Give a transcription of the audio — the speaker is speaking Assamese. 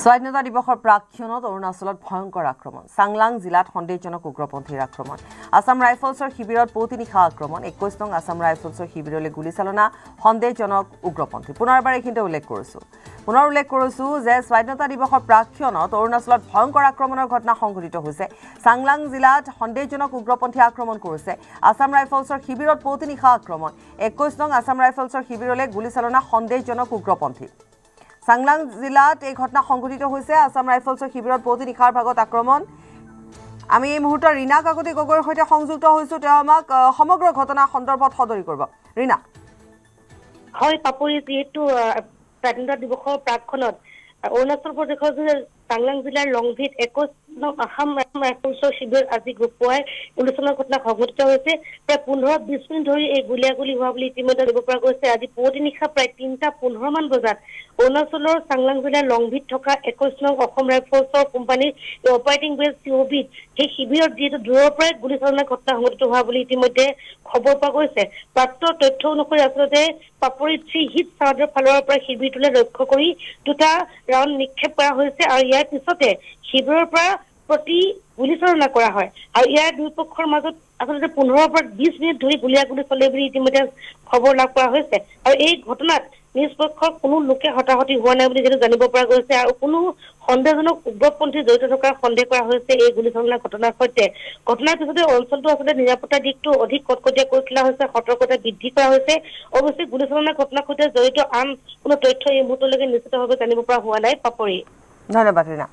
স্বাধীনতা দিৱসৰ প্ৰাক্ষণত অৰুণাচলত ভয়ংকৰ আক্ৰমণ চাংলাং জিলাত সন্দেহজনক উগ্ৰপন্থীৰ আক্ৰমণ আসাম ৰাইফলছৰ শিবিৰত পুৱতি নিশা আক্ৰমণ 21 নং আসাম ৰাইফলছৰ শিবিৰলৈ গুলীচালনা সন্দেহজনক উগ্ৰপন্থী পুনৰবাৰ এইখিনিতে উল্লেখ কৰিছো যে স্বাধীনতা দিৱসৰ প্ৰাক্ষণত অৰুণাচলত ভয়ংকৰ আক্ৰমণৰ ঘটনা সংঘটিত হৈছে চাংলাং জিলাত সন্দেহজনক উগ্ৰপন্থী আক্ৰমণ কৰিছে আসাম ৰাইফলছৰ শিবিৰত পুৱতি নিশা আক্ৰমণ 21 নং আসাম ৰাইফলছৰ শিবিৰলৈ গুলীচালনা সন্দেহজনক উগ্ৰপন্থী চাংলাং জিলাত এই ঘটনা সংঘটিত হৈছে আসাম ৰাইফলছৰ শিবিৰত পুৱতি নিশাৰ ভাগত আক্ৰমণ আমি এই মুহূৰ্তত ৰীনা কাকতি গগৈৰ সৈতে সংযুক্ত হৈছো তেওঁ আমাক সমগ্ৰ ঘটনা সন্দৰ্ভত সদৰি কৰিব ৰীনা হয় পাপৰি যেহেতু স্বাধীনতা দিৱসৰ প্ৰাক্ষণত অৰুণাচল প্ৰদেশৰ চাংলাং জিলাৰ লংভিত 21 নং আসাম ৰাইফলছৰ শিবিৰত আজি গুপুৱাই গুলীচালনাৰ ঘটনা সংঘটিত হৈছে প্ৰায় 15-20 মিনিট ধৰি এই গুলীয়াগুলী হোৱা বুলি ইতিমধ্যে জানিব পৰা গৈছে আজি পুৱতি নিশা প্ৰায় 3:15 মান বজাত অৰুণাচলৰ চাংলাং জিলাৰ লংভিত থকা 21 নং অসম ৰাইফলছৰ কোম্পানীৰ অপাৰেটিং বেছ চিঅ'বিত সেই শিবিৰত যিহেতু দূৰৰ পৰাই গুলীচালনাৰ ঘটনা সংঘটিত হোৱা বুলি ইতিমধ্যে খবৰ পোৱা গৈছে প্ৰাপ্ত তথ্য অনুসৰি আচলতে পাপৰি হিট চাৰ্জৰ ফালৰ পৰা শিবিৰটোলৈ লক্ষ্য কৰি দুটা ৰাউণ্ড নিক্ষেপ কৰা হৈছে আৰু ইয়াৰ পিছতে শিবিৰৰ পৰা প্ৰতি গুলীচালনা কৰা হয় আৰু ইয়াৰ দুই পক্ষৰ মাজত আচলতে 15-20 মিনিট ধৰি গুলীয়াগুলী চলে বুলি ইতিমধ্যে খবৰ লাভ কৰা হৈছে আৰু এই ঘটনাত নিষ্পক্ষৰ কোনো লোকে হতাহতি হোৱা নাই বুলি যেন জানিব পৰা গৈছে আৰু কোনো সন্দেহজনক উগ্ৰপন্থী জড়িত থকাৰ সন্দেহ কৰা হৈছে এই গুলীচালনাৰ ঘটনাৰ সৈতে ঘটনাৰ পিছতে অঞ্চলটো আচলতে নিৰাপত্তাৰ দিশটো অধিক কটকটীয়া কৰি তোলা হৈছে সতৰ্কতা বৃদ্ধি কৰা হৈছে অৱশ্যে গুলীচালনাৰ ঘটনাৰ সৈতে জড়িত আন কোনো তথ্য এই মুহূৰ্তলৈকে নিশ্চিতভাৱে জানিব পৰা হোৱা নাই পাপৰি ধন্যবাদ ৰীনা